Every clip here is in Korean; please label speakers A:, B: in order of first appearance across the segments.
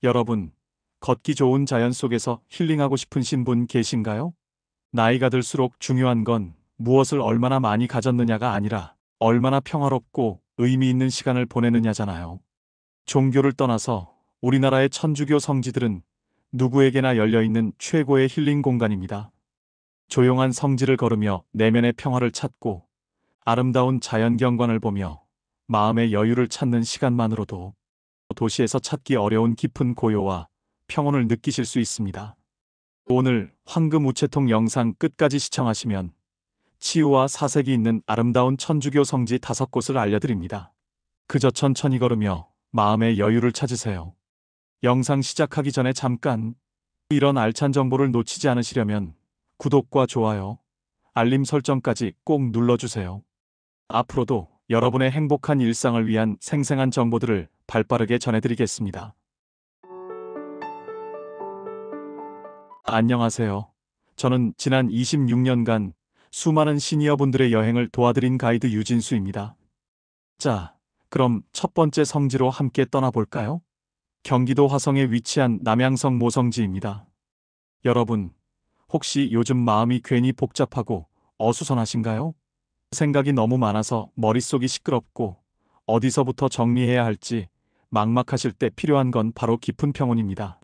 A: 여러분, 걷기 좋은 자연 속에서 힐링하고 싶으신 분 계신가요? 나이가 들수록 중요한 건 무엇을 얼마나 많이 가졌느냐가 아니라 얼마나 평화롭고 의미 있는 시간을 보내느냐잖아요. 종교를 떠나서 우리나라의 천주교 성지들은 누구에게나 열려있는 최고의 힐링 공간입니다. 조용한 성지를 걸으며 내면의 평화를 찾고 아름다운 자연 경관을 보며 마음의 여유를 찾는 시간만으로도 도시에서 찾기 어려운 깊은 고요와 평온을 느끼실 수 있습니다. 오늘 황금 우체통 영상 끝까지 시청하시면 치유와 사색이 있는 아름다운 천주교 성지 5곳을 알려드립니다. 그저 천천히 걸으며 마음의 여유를 찾으세요. 영상 시작하기 전에 잠깐, 이런 알찬 정보를 놓치지 않으시려면 구독과 좋아요, 알림 설정까지 꼭 눌러주세요. 앞으로도 여러분의 행복한 일상을 위한 생생한 정보들을 발빠르게 전해드리겠습니다. 안녕하세요. 저는 지난 26년간 수많은 시니어분들의 여행을 도와드린 가이드 유진수입니다. 자, 그럼 첫 번째 성지로 함께 떠나볼까요? 경기도 화성에 위치한 남양성 모성지입니다. 여러분, 혹시 요즘 마음이 괜히 복잡하고 어수선하신가요? 생각이 너무 많아서 머릿속이 시끄럽고 어디서부터 정리해야 할지 막막하실 때 필요한 건 바로 깊은 평온입니다.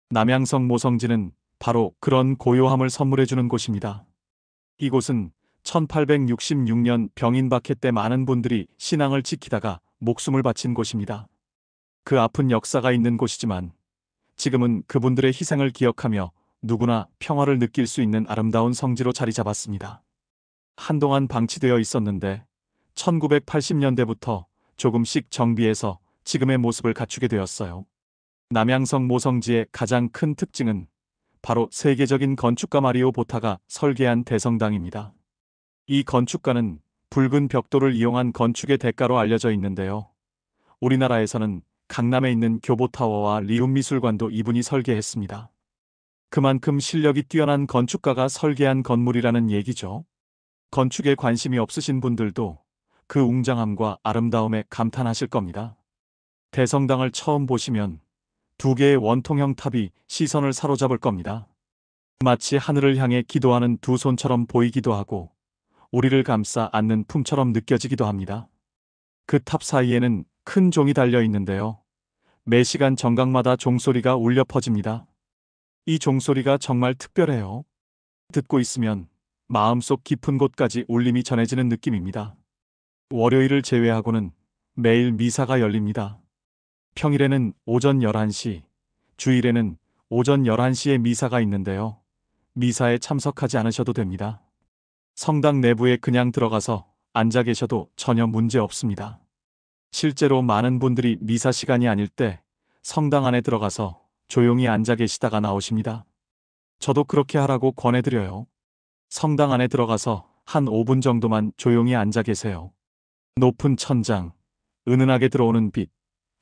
A: 남양성 모성지는 바로 그런 고요함을 선물해주는 곳입니다. 이곳은 1866년 병인박해 때 많은 분들이 신앙을 지키다가 목숨을 바친 곳입니다. 그 아픈 역사가 있는 곳이지만 지금은 그분들의 희생을 기억하며 누구나 평화를 느낄 수 있는 아름다운 성지로 자리 잡았습니다. 한동안 방치되어 있었는데 1980년대부터 조금씩 정비해서 지금의 모습을 갖추게 되었어요. 남양성 모성지의 가장 큰 특징은 바로 세계적인 건축가 마리오 보타가 설계한 대성당입니다. 이 건축가는 붉은 벽돌을 이용한 건축의 대가로 알려져 있는데요. 우리나라에서는 강남에 있는 교보타워와 리움미술관도 이분이 설계했습니다. 그만큼 실력이 뛰어난 건축가가 설계한 건물이라는 얘기죠. 건축에 관심이 없으신 분들도 그 웅장함과 아름다움에 감탄하실 겁니다. 대성당을 처음 보시면 2개의 원통형 탑이 시선을 사로잡을 겁니다. 마치 하늘을 향해 기도하는 2손처럼 보이기도 하고 우리를 감싸 안는 품처럼 느껴지기도 합니다. 그 탑 사이에는 큰 종이 달려 있는데요. 매 시간 정각마다 종소리가 울려 퍼집니다. 이 종소리가 정말 특별해요. 듣고 있으면 마음속 깊은 곳까지 울림이 전해지는 느낌입니다. 월요일을 제외하고는 매일 미사가 열립니다. 평일에는 오전 11시, 주일에는 오전 11시에 미사가 있는데요. 미사에 참석하지 않으셔도 됩니다. 성당 내부에 그냥 들어가서 앉아 계셔도 전혀 문제 없습니다. 실제로 많은 분들이 미사 시간이 아닐 때 성당 안에 들어가서 조용히 앉아 계시다가 나오십니다. 저도 그렇게 하라고 권해드려요. 성당 안에 들어가서 한 5분 정도만 조용히 앉아 계세요. 높은 천장, 은은하게 들어오는 빛,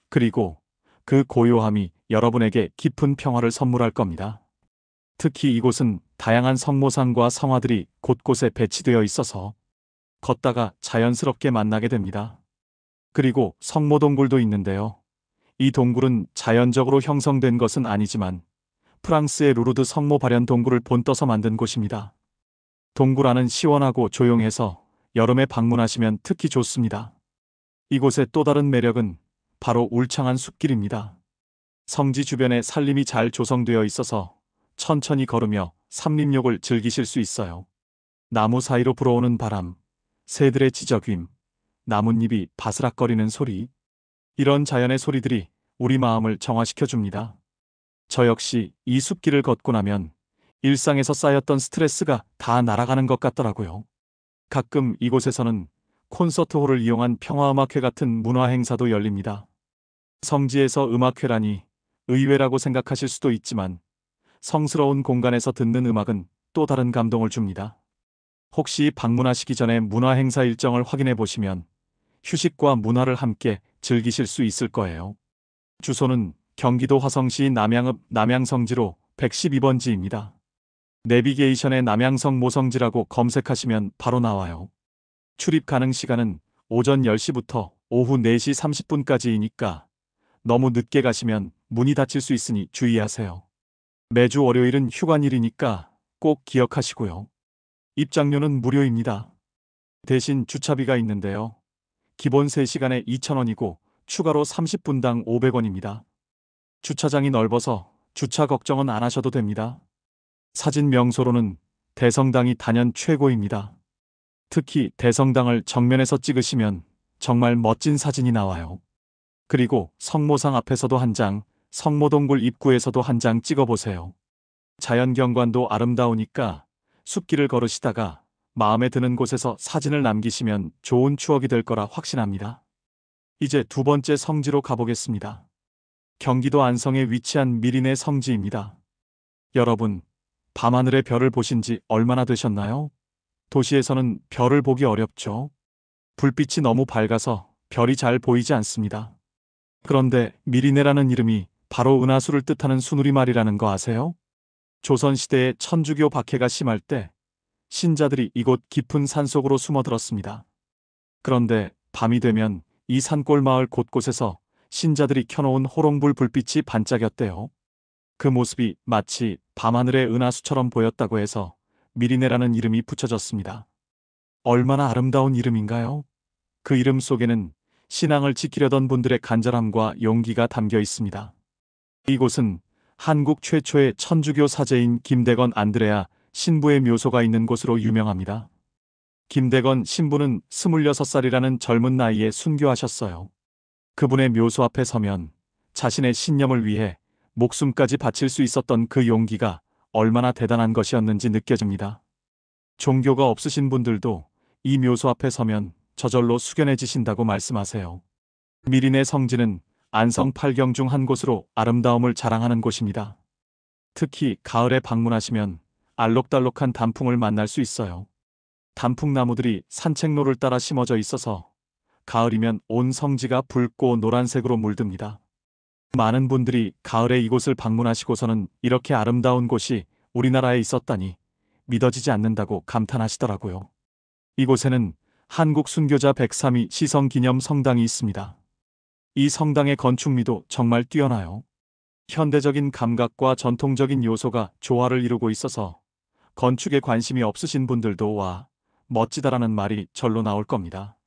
A: 그리고 그 고요함이 여러분에게 깊은 평화를 선물할 겁니다. 특히 이곳은 다양한 성모상과 성화들이 곳곳에 배치되어 있어서 걷다가 자연스럽게 만나게 됩니다. 그리고 성모 동굴도 있는데요. 이 동굴은 자연적으로 형성된 것은 아니지만 프랑스의 루르드 성모 발현 동굴을 본떠서 만든 곳입니다. 동굴 안은 시원하고 조용해서 여름에 방문하시면 특히 좋습니다. 이곳의 또 다른 매력은 바로 울창한 숲길입니다. 성지 주변에 산림이 잘 조성되어 있어서 천천히 걸으며 삼림욕을 즐기실 수 있어요. 나무 사이로 불어오는 바람, 새들의 지저귀임, 나뭇잎이 바스락거리는 소리, 이런 자연의 소리들이 우리 마음을 정화시켜 줍니다. 저 역시 이 숲길을 걷고 나면 일상에서 쌓였던 스트레스가 다 날아가는 것 같더라고요. 가끔 이곳에서는 콘서트홀을 이용한 평화음악회 같은 문화 행사도 열립니다. 성지에서 음악회라니 의외라고 생각하실 수도 있지만 성스러운 공간에서 듣는 음악은 또 다른 감동을 줍니다. 혹시 방문하시기 전에 문화 행사 일정을 확인해 보시면 휴식과 문화를 함께 즐기실 수 있을 거예요. 주소는 경기도 화성시 남양읍 남양성지로 112번지입니다. 내비게이션에 남양성 모성지라고 검색하시면 바로 나와요. 출입 가능 시간은 오전 10시부터 오후 4시 30분까지이니까 너무 늦게 가시면 문이 닫힐 수 있으니 주의하세요. 매주 월요일은 휴관일이니까 꼭 기억하시고요. 입장료는 무료입니다. 대신 주차비가 있는데요. 기본 3시간에 2,000원이고 추가로 30분당 500원입니다. 주차장이 넓어서 주차 걱정은 안 하셔도 됩니다. 사진 명소로는 대성당이 단연 최고입니다. 특히 대성당을 정면에서 찍으시면 정말 멋진 사진이 나와요. 그리고 성모상 앞에서도 한 장, 성모동굴 입구에서도 한 장 찍어보세요. 자연경관도 아름다우니까 숲길을 걸으시다가 마음에 드는 곳에서 사진을 남기시면 좋은 추억이 될 거라 확신합니다. 이제 두 번째 성지로 가보겠습니다. 경기도 안성에 위치한 미리네 성지입니다. 여러분, 밤하늘의 별을 보신 지 얼마나 되셨나요? 도시에서는 별을 보기 어렵죠. 불빛이 너무 밝아서 별이 잘 보이지 않습니다. 그런데 미리네라는 이름이 바로 은하수를 뜻하는 순우리말이라는 거 아세요? 조선시대에 천주교 박해가 심할 때 신자들이 이곳 깊은 산속으로 숨어들었습니다. 그런데 밤이 되면 이 산골 마을 곳곳에서 신자들이 켜놓은 호롱불 불빛이 반짝였대요. 그 모습이 마치 밤하늘의 은하수처럼 보였다고 해서 미리네라는 이름이 붙여졌습니다. 얼마나 아름다운 이름인가요? 그 이름 속에는 신앙을 지키려던 분들의 간절함과 용기가 담겨 있습니다. 이곳은 한국 최초의 천주교 사제인 김대건 안드레아 신부의 묘소가 있는 곳으로 유명합니다. 김대건 신부는 26살이라는 젊은 나이에 순교하셨어요. 그분의 묘소 앞에 서면 자신의 신념을 위해 목숨까지 바칠 수 있었던 그 용기가 얼마나 대단한 것이었는지 느껴집니다. 종교가 없으신 분들도 이 묘소 앞에 서면 저절로 숙연해지신다고 말씀하세요. 미리네 성지는 안성 8경 중 한 곳으로 아름다움을 자랑하는 곳입니다. 특히 가을에 방문하시면 알록달록한 단풍을 만날 수 있어요. 단풍나무들이 산책로를 따라 심어져 있어서 가을이면 온 성지가 붉고 노란색으로 물듭니다. 많은 분들이 가을에 이곳을 방문하시고서는 이렇게 아름다운 곳이 우리나라에 있었다니 믿어지지 않는다고 감탄하시더라고요. 이곳에는 한국 순교자 103위 시성기념 성당이 있습니다. 이 성당의 건축미도 정말 뛰어나요. 현대적인 감각과 전통적인 요소가 조화를 이루고 있어서 건축에 관심이 없으신 분들도 와, 멋지다라는 말이 절로 나올 겁니다.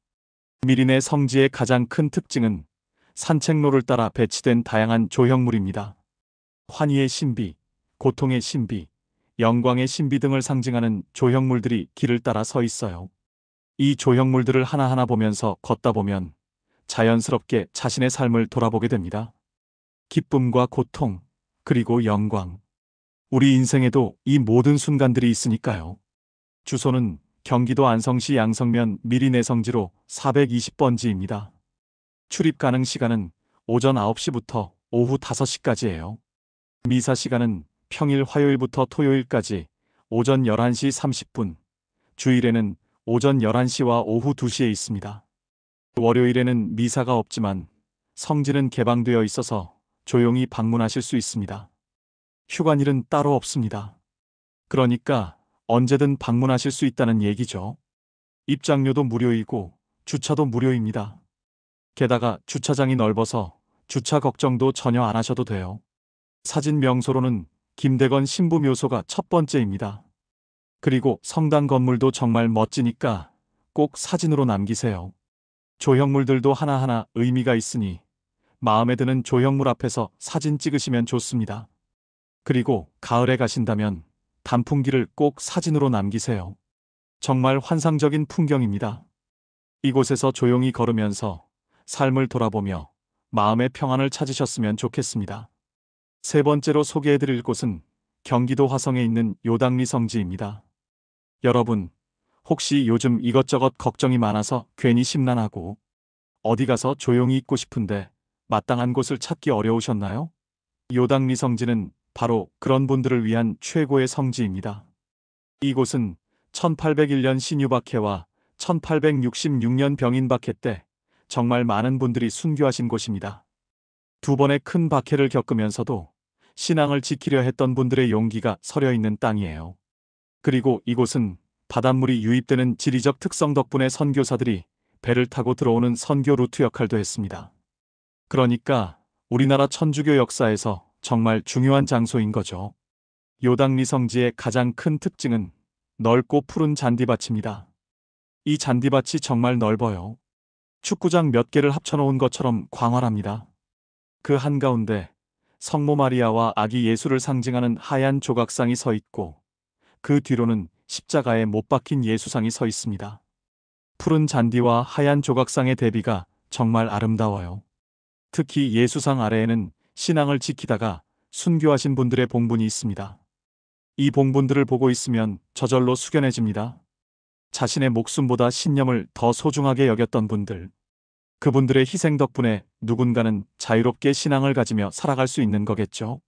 A: 미리네 성지의 가장 큰 특징은 산책로를 따라 배치된 다양한 조형물입니다. 환희의 신비, 고통의 신비, 영광의 신비 등을 상징하는 조형물들이 길을 따라 서 있어요. 이 조형물들을 하나하나 보면서 걷다 보면 자연스럽게 자신의 삶을 돌아보게 됩니다. 기쁨과 고통, 그리고 영광. 우리 인생에도 이 모든 순간들이 있으니까요. 주소는 경기도 안성시 양성면 미리네 성지로 420번지입니다. 출입 가능 시간은 오전 9시부터 오후 5시까지예요. 미사 시간은 평일 화요일부터 토요일까지 오전 11시 30분, 주일에는 오전 11시와 오후 2시에 있습니다. 월요일에는 미사가 없지만 성지는 개방되어 있어서 조용히 방문하실 수 있습니다. 휴관일은 따로 없습니다. 그러니까 언제든 방문하실 수 있다는 얘기죠. 입장료도 무료이고 주차도 무료입니다. 게다가 주차장이 넓어서 주차 걱정도 전혀 안 하셔도 돼요. 사진 명소로는 김대건 신부 묘소가 첫 번째입니다. 그리고 성당 건물도 정말 멋지니까 꼭 사진으로 남기세요. 조형물들도 하나하나 의미가 있으니 마음에 드는 조형물 앞에서 사진 찍으시면 좋습니다. 그리고 가을에 가신다면 단풍길을 꼭 사진으로 남기세요. 정말 환상적인 풍경입니다. 이곳에서 조용히 걸으면서 삶을 돌아보며 마음의 평안을 찾으셨으면 좋겠습니다. 세 번째로 소개해드릴 곳은 경기도 화성에 있는 요당리 성지입니다. 여러분, 혹시 요즘 이것저것 걱정이 많아서 괜히 심란하고 어디 가서 조용히 있고 싶은데 마땅한 곳을 찾기 어려우셨나요? 요당리 성지는 바로 그런 분들을 위한 최고의 성지입니다. 이곳은 1801년 신유박해와 1866년 병인박해 때 정말 많은 분들이 순교하신 곳입니다. 두 번의 큰 박해를 겪으면서도 신앙을 지키려 했던 분들의 용기가 서려 있는 땅이에요. 그리고 이곳은 바닷물이 유입되는 지리적 특성 덕분에 선교사들이 배를 타고 들어오는 선교 루트 역할도 했습니다. 그러니까 우리나라 천주교 역사에서 정말 중요한 장소인 거죠. 요당리 성지의 가장 큰 특징은 넓고 푸른 잔디밭입니다. 이 잔디밭이 정말 넓어요. 축구장 몇 개를 합쳐놓은 것처럼 광활합니다. 그 한가운데 성모 마리아와 아기 예수를 상징하는 하얀 조각상이 서 있고 그 뒤로는 십자가에 못 박힌 예수상이 서 있습니다. 푸른 잔디와 하얀 조각상의 대비가 정말 아름다워요. 특히 예수상 아래에는 신앙을 지키다가 순교하신 분들의 봉분이 있습니다. 이 봉분들을 보고 있으면 저절로 숙연해집니다. 자신의 목숨보다 신념을 더 소중하게 여겼던 분들. 그분들의 희생 덕분에 누군가는 자유롭게 신앙을 가지며 살아갈 수 있는 거겠죠.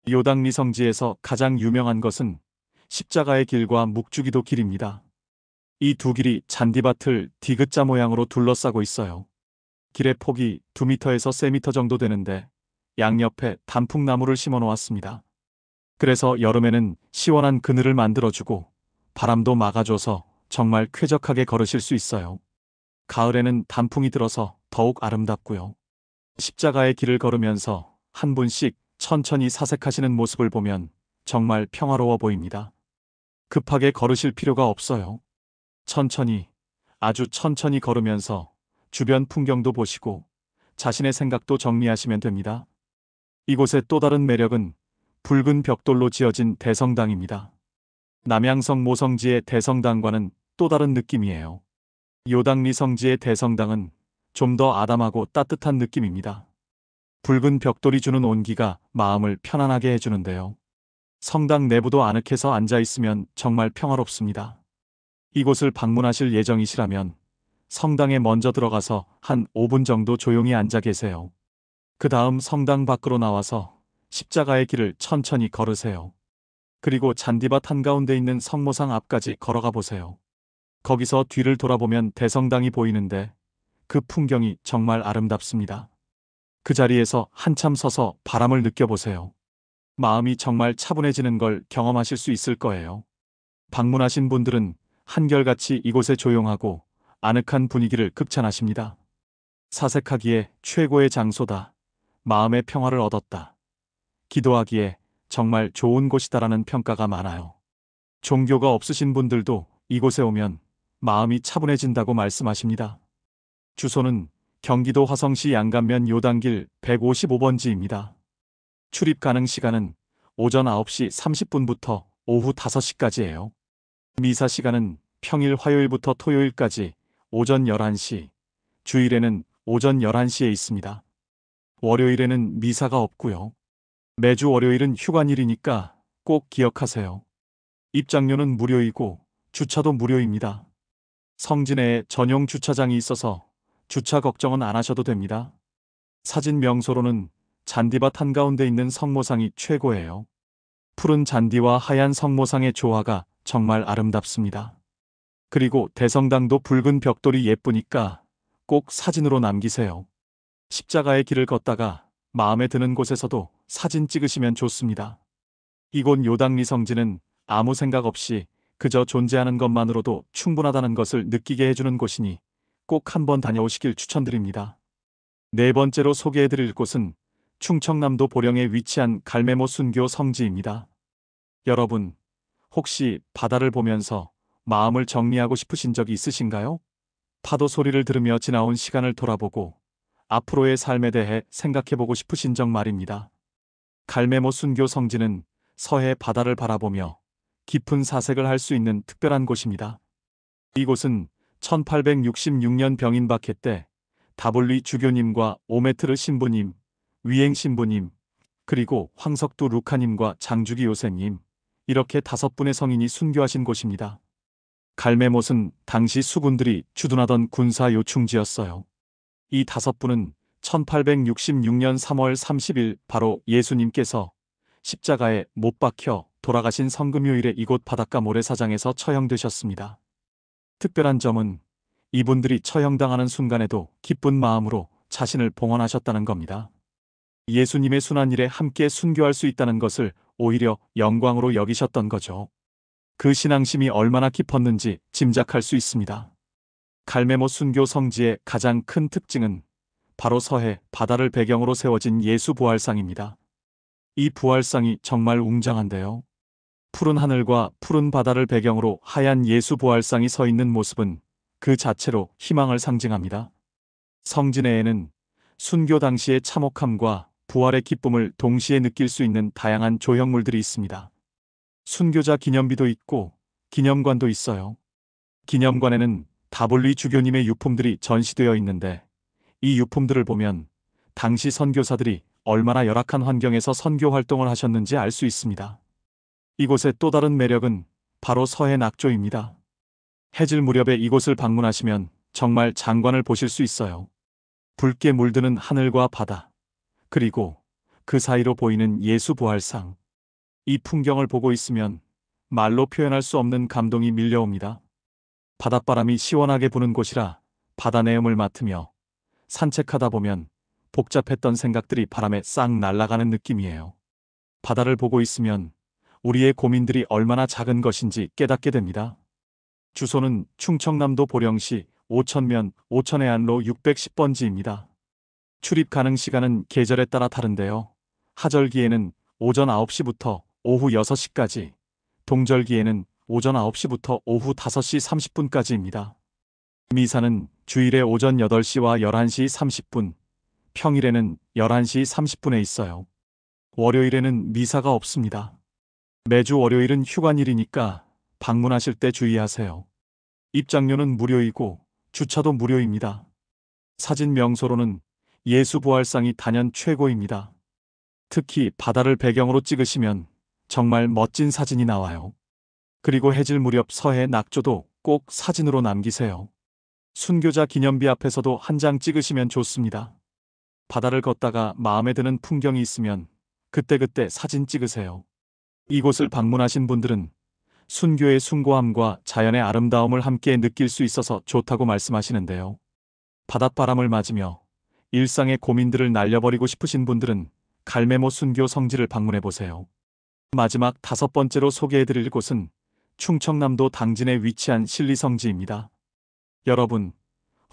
A: 요당리 성지에서 가장 유명한 것은 십자가의 길과 묵주기도 길입니다. 이 두 길이 잔디밭을 디귿자 모양으로 둘러싸고 있어요. 길의 폭이 2m에서 3m 정도 되는데 양옆에 단풍나무를 심어 놓았습니다. 그래서 여름에는 시원한 그늘을 만들어주고 바람도 막아줘서 정말 쾌적하게 걸으실 수 있어요. 가을에는 단풍이 들어서 더욱 아름답고요. 십자가의 길을 걸으면서 한 분씩 천천히 사색하시는 모습을 보면 정말 평화로워 보입니다. 급하게 걸으실 필요가 없어요. 천천히, 아주 천천히 걸으면서 주변 풍경도 보시고 자신의 생각도 정리하시면 됩니다. 이곳의 또 다른 매력은 붉은 벽돌로 지어진 대성당입니다. 남양성 모성지의 대성당과는 또 다른 느낌이에요. 요당리 성지의 대성당은 좀 더 아담하고 따뜻한 느낌입니다. 붉은 벽돌이 주는 온기가 마음을 편안하게 해주는데요. 성당 내부도 아늑해서 앉아있으면 정말 평화롭습니다. 이곳을 방문하실 예정이시라면 성당에 먼저 들어가서 한 5분 정도 조용히 앉아 계세요. 그 다음 성당 밖으로 나와서 십자가의 길을 천천히 걸으세요. 그리고 잔디밭 한가운데 있는 성모상 앞까지 걸어가 보세요. 거기서 뒤를 돌아보면 대성당이 보이는데 그 풍경이 정말 아름답습니다. 그 자리에서 한참 서서 바람을 느껴보세요. 마음이 정말 차분해지는 걸 경험하실 수 있을 거예요. 방문하신 분들은 한결같이 이곳의 조용하고 아늑한 분위기를 극찬하십니다. 사색하기에 최고의 장소다. 마음의 평화를 얻었다. 기도하기에 정말 좋은 곳이다라는 평가가 많아요. 종교가 없으신 분들도 이곳에 오면 마음이 차분해진다고 말씀하십니다. 주소는 경기도 화성시 양감면 요당길 155번지입니다. 출입 가능 시간은 오전 9시 30분부터 오후 5시까지예요. 미사 시간은 평일 화요일부터 토요일까지 오전 11시, 주일에는 오전 11시에 있습니다. 월요일에는 미사가 없고요. 매주 월요일은 휴관일이니까 꼭 기억하세요. 입장료는 무료이고 주차도 무료입니다. 성지 내에 전용 주차장이 있어서 주차 걱정은 안 하셔도 됩니다. 사진 명소로는 잔디밭 한가운데 있는 성모상이 최고예요. 푸른 잔디와 하얀 성모상의 조화가 정말 아름답습니다. 그리고 대성당도 붉은 벽돌이 예쁘니까 꼭 사진으로 남기세요. 십자가의 길을 걷다가 마음에 드는 곳에서도 사진 찍으시면 좋습니다. 이곳 요당리 성지는 아무 생각 없이 그저 존재하는 것만으로도 충분하다는 것을 느끼게 해주는 곳이니 꼭 한번 다녀오시길 추천드립니다. 네 번째로 소개해드릴 곳은 충청남도 보령에 위치한 갈매모 순교 성지입니다. 여러분, 혹시 바다를 보면서 마음을 정리하고 싶으신 적이 있으신가요? 파도 소리를 들으며 지나온 시간을 돌아보고 앞으로의 삶에 대해 생각해보고 싶으신 적 말입니다. 갈매모 순교 성지는 서해 바다를 바라보며 깊은 사색을 할 수 있는 특별한 곳입니다. 이곳은 1866년 병인박해 때 다블리 주교님과 오메트르 신부님, 위행 신부님, 그리고 황석두 루카님과 장주기 요셉님, 이렇게 5분의 성인이 순교하신 곳입니다. 갈매못은 당시 수군들이 주둔하던 군사 요충지였어요. 이 5분은 1866년 3월 30일 바로 예수님께서 십자가에 못 박혀 돌아가신 성금요일에 이곳 바닷가 모래사장에서 처형되셨습니다. 특별한 점은 이분들이 처형당하는 순간에도 기쁜 마음으로 자신을 봉헌하셨다는 겁니다. 예수님의 순환일에 함께 순교할 수 있다는 것을 오히려 영광으로 여기셨던 거죠. 그 신앙심이 얼마나 깊었는지 짐작할 수 있습니다. 갈매모 순교 성지의 가장 큰 특징은 바로 서해 바다를 배경으로 세워진 예수 부활상입니다. 이 부활상이 정말 웅장한데요. 푸른 하늘과 푸른 바다를 배경으로 하얀 예수 부활상이 서 있는 모습은 그 자체로 희망을 상징합니다. 성지 내에는 순교 당시의 참혹함과 부활의 기쁨을 동시에 느낄 수 있는 다양한 조형물들이 있습니다. 순교자 기념비도 있고 기념관도 있어요. 기념관에는 다볼리 주교님의 유품들이 전시되어 있는데 이 유품들을 보면 당시 선교사들이 얼마나 열악한 환경에서 선교 활동을 하셨는지 알 수 있습니다. 이곳의 또 다른 매력은 바로 서해 낙조입니다. 해질 무렵에 이곳을 방문하시면 정말 장관을 보실 수 있어요. 붉게 물드는 하늘과 바다, 그리고 그 사이로 보이는 예수 부활상. 이 풍경을 보고 있으면 말로 표현할 수 없는 감동이 밀려옵니다. 바닷바람이 시원하게 부는 곳이라 바다 내음을 맡으며 산책하다 보면 복잡했던 생각들이 바람에 싹 날아가는 느낌이에요. 바다를 보고 있으면 우리의 고민들이 얼마나 작은 것인지 깨닫게 됩니다. 주소는 충청남도 보령시 오천면 오천해안로 610번지입니다. 출입 가능 시간은 계절에 따라 다른데요. 하절기에는 오전 9시부터 오후 6시까지, 동절기에는 오전 9시부터 오후 5시 30분까지입니다. 미사는 주일에 오전 8시와 11시 30분, 평일에는 11시 30분에 있어요. 월요일에는 미사가 없습니다. 매주 월요일은 휴관일이니까 방문하실 때 주의하세요. 입장료는 무료이고 주차도 무료입니다. 사진 명소로는 예수 부활상이 단연 최고입니다. 특히 바다를 배경으로 찍으시면 정말 멋진 사진이 나와요. 그리고 해질 무렵 서해 낙조도 꼭 사진으로 남기세요. 순교자 기념비 앞에서도 한 장 찍으시면 좋습니다. 바다를 걷다가 마음에 드는 풍경이 있으면 그때그때 사진 찍으세요. 이곳을 방문하신 분들은 순교의 숭고함과 자연의 아름다움을 함께 느낄 수 있어서 좋다고 말씀하시는데요. 바닷바람을 맞으며 일상의 고민들을 날려버리고 싶으신 분들은 갈매모 순교 성지를 방문해보세요. 마지막 5번째로 소개해드릴 곳은 충청남도 당진에 위치한 신리성지입니다. 여러분,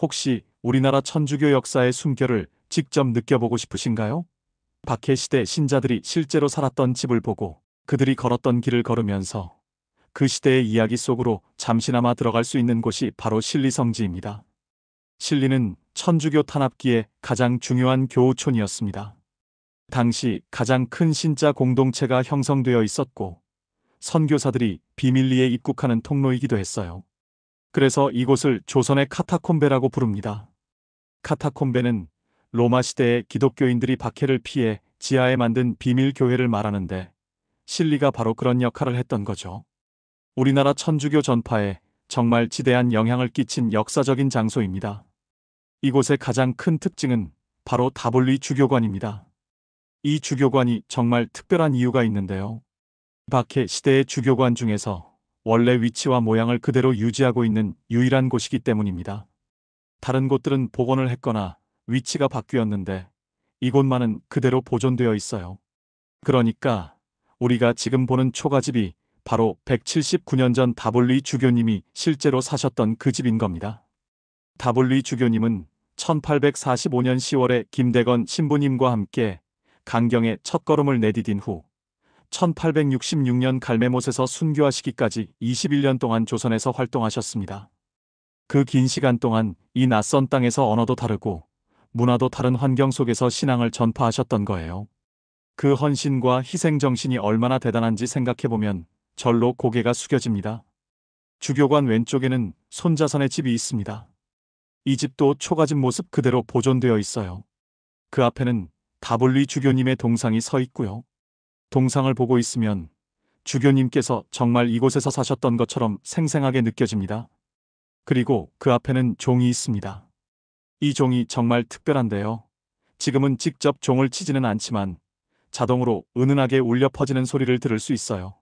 A: 혹시 우리나라 천주교 역사의 숨결을 직접 느껴보고 싶으신가요? 박해시대 신자들이 실제로 살았던 집을 보고 그들이 걸었던 길을 걸으면서 그 시대의 이야기 속으로 잠시나마 들어갈 수 있는 곳이 바로 신리성지입니다. 신리는 천주교 탄압기에 가장 중요한 교우촌이었습니다. 당시 가장 큰 신자 공동체가 형성되어 있었고 선교사들이 비밀리에 입국하는 통로이기도 했어요. 그래서 이곳을 조선의 카타콤베라고 부릅니다. 카타콤베는 로마 시대의 기독교인들이 박해를 피해 지하에 만든 비밀 교회를 말하는데 신리가 바로 그런 역할을 했던 거죠. 우리나라 천주교 전파에 정말 지대한 영향을 끼친 역사적인 장소입니다. 이곳의 가장 큰 특징은 바로 다볼리 주교관입니다. 이 주교관이 정말 특별한 이유가 있는데요. 박해 시대의 주교관 중에서 원래 위치와 모양을 그대로 유지하고 있는 유일한 곳이기 때문입니다. 다른 곳들은 복원을 했거나 위치가 바뀌었는데 이곳만은 그대로 보존되어 있어요. 그러니까 우리가 지금 보는 초가집이 바로 179년 전 다볼리 주교님이 실제로 사셨던 그 집인 겁니다. 다볼리 주교님은 1845년 10월에 김대건 신부님과 함께 강경에 첫걸음을 내디딘 후 1866년 갈매못에서 순교하시기까지 21년 동안 조선에서 활동하셨습니다. 그 긴 시간 동안 이 낯선 땅에서 언어도 다르고 문화도 다른 환경 속에서 신앙을 전파하셨던 거예요. 그 헌신과 희생정신이 얼마나 대단한지 생각해보면 절로 고개가 숙여집니다. 주교관 왼쪽에는 손자선의 집이 있습니다. 이 집도 초가집 모습 그대로 보존되어 있어요. 그 앞에는 다볼리 주교님의 동상이 서 있고요. 동상을 보고 있으면 주교님께서 정말 이곳에서 사셨던 것처럼 생생하게 느껴집니다. 그리고 그 앞에는 종이 있습니다. 이 종이 정말 특별한데요. 지금은 직접 종을 치지는 않지만 자동으로 은은하게 울려 퍼지는 소리를 들을 수 있어요.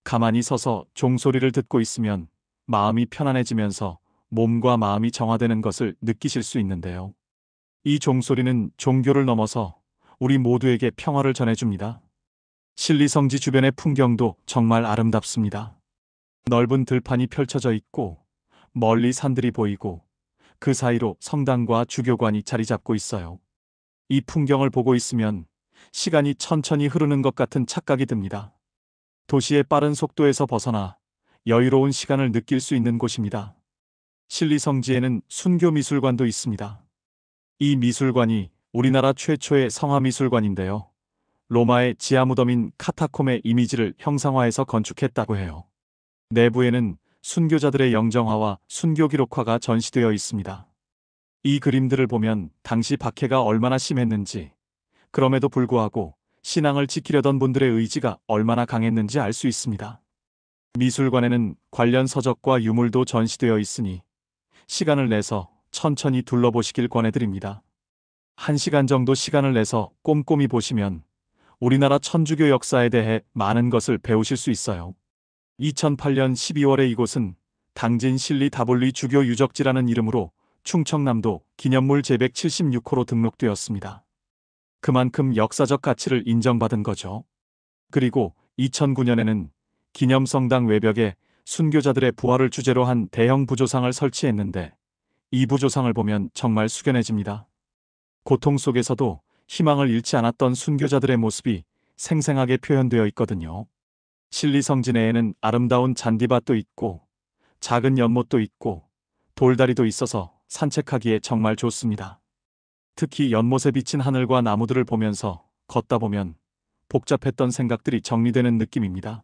A: 가만히 서서 종소리를 듣고 있으면 마음이 편안해지면서 몸과 마음이 정화되는 것을 느끼실 수 있는데요. 이 종소리는 종교를 넘어서 우리 모두에게 평화를 전해줍니다. 신리성지 주변의 풍경도 정말 아름답습니다. 넓은 들판이 펼쳐져 있고 멀리 산들이 보이고 그 사이로 성당과 주교관이 자리 잡고 있어요. 이 풍경을 보고 있으면 시간이 천천히 흐르는 것 같은 착각이 듭니다. 도시의 빠른 속도에서 벗어나 여유로운 시간을 느낄 수 있는 곳입니다. 실리 성지에는 순교 미술관도 있습니다. 이 미술관이 우리나라 최초의 성화미술관인데요. 로마의 지하 무덤인 카타콤의 이미지를 형상화해서 건축했다고 해요. 내부에는 순교자들의 영정화와 순교 기록화가 전시되어 있습니다. 이 그림들을 보면 당시 박해가 얼마나 심했는지, 그럼에도 불구하고 신앙을 지키려던 분들의 의지가 얼마나 강했는지 알 수 있습니다. 미술관에는 관련 서적과 유물도 전시되어 있으니 시간을 내서 천천히 둘러보시길 권해드립니다. 1시간 정도 시간을 내서 꼼꼼히 보시면 우리나라 천주교 역사에 대해 많은 것을 배우실 수 있어요. 2008년 12월에 이곳은 당진 실리 다볼리 주교 유적지라는 이름으로 충청남도 기념물 제176호로 등록되었습니다. 그만큼 역사적 가치를 인정받은 거죠. 그리고 2009년에는 기념성당 외벽에 순교자들의 부활을 주제로 한 대형 부조상을 설치했는데 이 부조상을 보면 정말 숙연해집니다. 고통 속에서도 희망을 잃지 않았던 순교자들의 모습이 생생하게 표현되어 있거든요. 실리 성지 내에는 아름다운 잔디밭도 있고 작은 연못도 있고 돌다리도 있어서 산책하기에 정말 좋습니다. 특히 연못에 비친 하늘과 나무들을 보면서 걷다 보면 복잡했던 생각들이 정리되는 느낌입니다.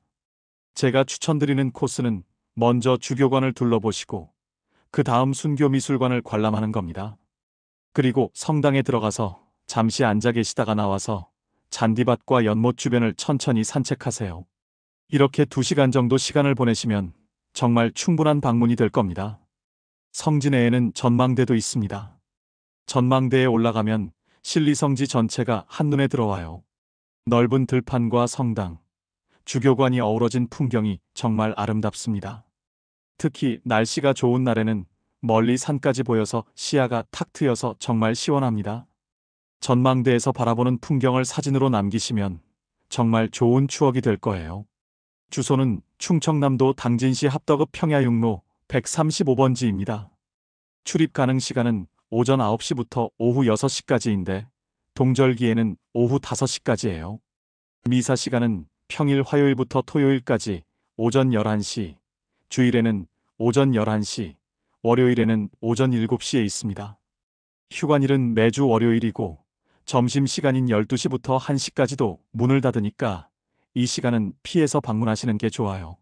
A: 제가 추천드리는 코스는 먼저 주교관을 둘러보시고 그 다음 순교미술관을 관람하는 겁니다. 그리고 성당에 들어가서 잠시 앉아 계시다가 나와서 잔디밭과 연못 주변을 천천히 산책하세요. 이렇게 2시간 정도 시간을 보내시면 정말 충분한 방문이 될 겁니다. 성지 내에는 전망대도 있습니다. 전망대에 올라가면 실리 성지 전체가 한눈에 들어와요. 넓은 들판과 성당, 주교관이 어우러진 풍경이 정말 아름답습니다. 특히 날씨가 좋은 날에는 멀리 산까지 보여서 시야가 탁 트여서 정말 시원합니다. 전망대에서 바라보는 풍경을 사진으로 남기시면 정말 좋은 추억이 될 거예요. 주소는 충청남도 당진시 합덕읍 평야육로 135번지입니다. 출입 가능 시간은 오전 9시부터 오후 6시까지인데 동절기에는 오후 5시까지예요. 미사 시간은 평일 화요일부터 토요일까지 오전 11시, 주일에는 오전 11시, 월요일에는 오전 7시에 있습니다. 휴관일은 매주 월요일이고 점심시간인 12시부터 1시까지도 문을 닫으니까 이 시간은 피해서 방문하시는 게 좋아요.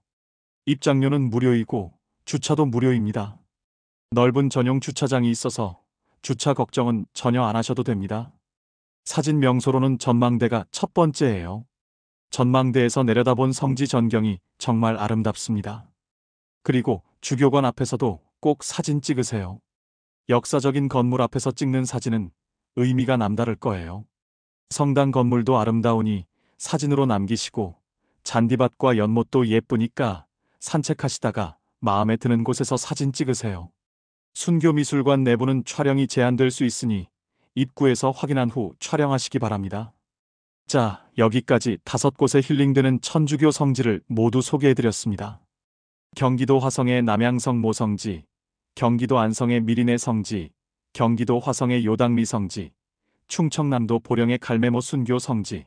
A: 입장료는 무료이고 주차도 무료입니다. 넓은 전용 주차장이 있어서 주차 걱정은 전혀 안 하셔도 됩니다. 사진 명소로는 전망대가 첫 번째예요. 전망대에서 내려다본 성지 전경이 정말 아름답습니다. 그리고 주교관 앞에서도 꼭 사진 찍으세요. 역사적인 건물 앞에서 찍는 사진은 의미가 남다를 거예요. 성당 건물도 아름다우니 사진으로 남기시고 잔디밭과 연못도 예쁘니까 산책하시다가 마음에 드는 곳에서 사진 찍으세요. 순교미술관 내부는 촬영이 제한될 수 있으니 입구에서 확인한 후 촬영하시기 바랍니다. 자, 여기까지 5곳의 힐링되는 천주교 성지를 모두 소개해드렸습니다. 경기도 화성의 남양성 모성지, 경기도 안성의 미린의 성지, 경기도 화성의 요당리 성지, 충청남도 보령의 갈매모 순교 성지,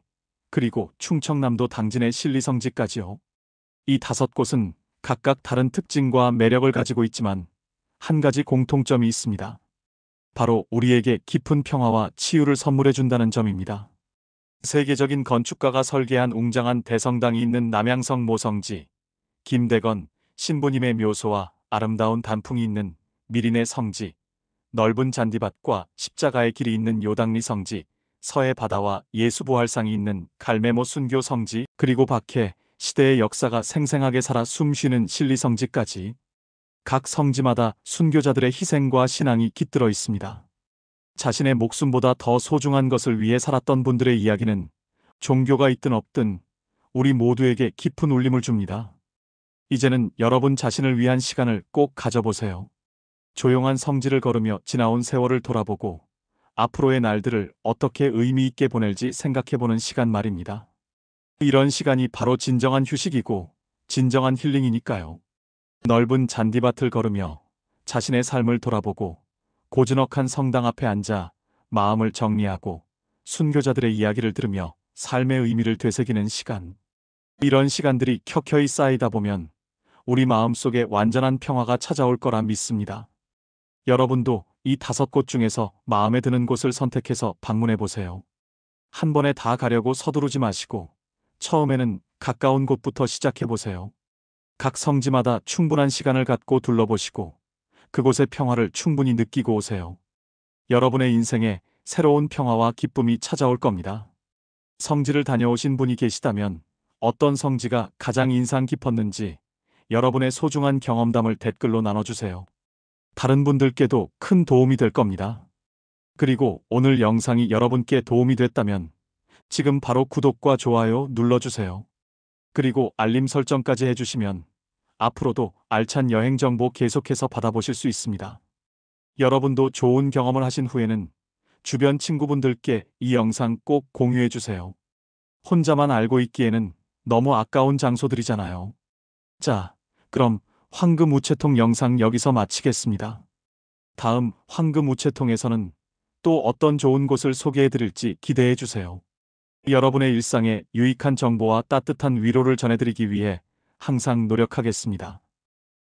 A: 그리고 충청남도 당진의 실리 성지까지요. 이 5곳은 각각 다른 특징과 매력을 가지고 있지만 한 가지 공통점이 있습니다. 바로 우리에게 깊은 평화와 치유를 선물해 준다는 점입니다. 세계적인 건축가가 설계한 웅장한 대성당이 있는 남양성 모성지, 김대건 신부님의 묘소와 아름다운 단풍이 있는 미린의 성지, 넓은 잔디밭과 십자가의 길이 있는 요당리 성지, 서해 바다와 예수부활상이 있는 갈매모 순교 성지, 그리고 밖에 시대의 역사가 생생하게 살아 숨쉬는 실리 성지까지 각 성지마다 순교자들의 희생과 신앙이 깃들어 있습니다. 자신의 목숨보다 더 소중한 것을 위해 살았던 분들의 이야기는 종교가 있든 없든 우리 모두에게 깊은 울림을 줍니다. 이제는 여러분 자신을 위한 시간을 꼭 가져보세요. 조용한 성지를 걸으며 지나온 세월을 돌아보고 앞으로의 날들을 어떻게 의미 있게 보낼지 생각해보는 시간 말입니다. 이런 시간이 바로 진정한 휴식이고 진정한 힐링이니까요. 넓은 잔디밭을 걸으며 자신의 삶을 돌아보고 고즈넉한 성당 앞에 앉아 마음을 정리하고 순교자들의 이야기를 들으며 삶의 의미를 되새기는 시간. 이런 시간들이 켜켜이 쌓이다 보면 우리 마음속에 완전한 평화가 찾아올 거라 믿습니다. 여러분도 이 5곳 중에서 마음에 드는 곳을 선택해서 방문해 보세요. 한 번에 다 가려고 서두르지 마시고 처음에는 가까운 곳부터 시작해 보세요. 각 성지마다 충분한 시간을 갖고 둘러보시고 그곳의 평화를 충분히 느끼고 오세요. 여러분의 인생에 새로운 평화와 기쁨이 찾아올 겁니다. 성지를 다녀오신 분이 계시다면 어떤 성지가 가장 인상 깊었는지 여러분의 소중한 경험담을 댓글로 나눠주세요. 다른 분들께도 큰 도움이 될 겁니다. 그리고 오늘 영상이 여러분께 도움이 됐다면 지금 바로 구독과 좋아요 눌러주세요. 그리고 알림 설정까지 해주시면 앞으로도 알찬 여행 정보 계속해서 받아보실 수 있습니다. 여러분도 좋은 경험을 하신 후에는 주변 친구분들께 이 영상 꼭 공유해주세요. 혼자만 알고 있기에는 너무 아까운 장소들이잖아요. 자, 그럼 황금 우체통 영상 여기서 마치겠습니다. 다음 황금 우체통에서는 또 어떤 좋은 곳을 소개해드릴지 기대해주세요. 여러분의 일상에 유익한 정보와 따뜻한 위로를 전해드리기 위해 항상 노력하겠습니다.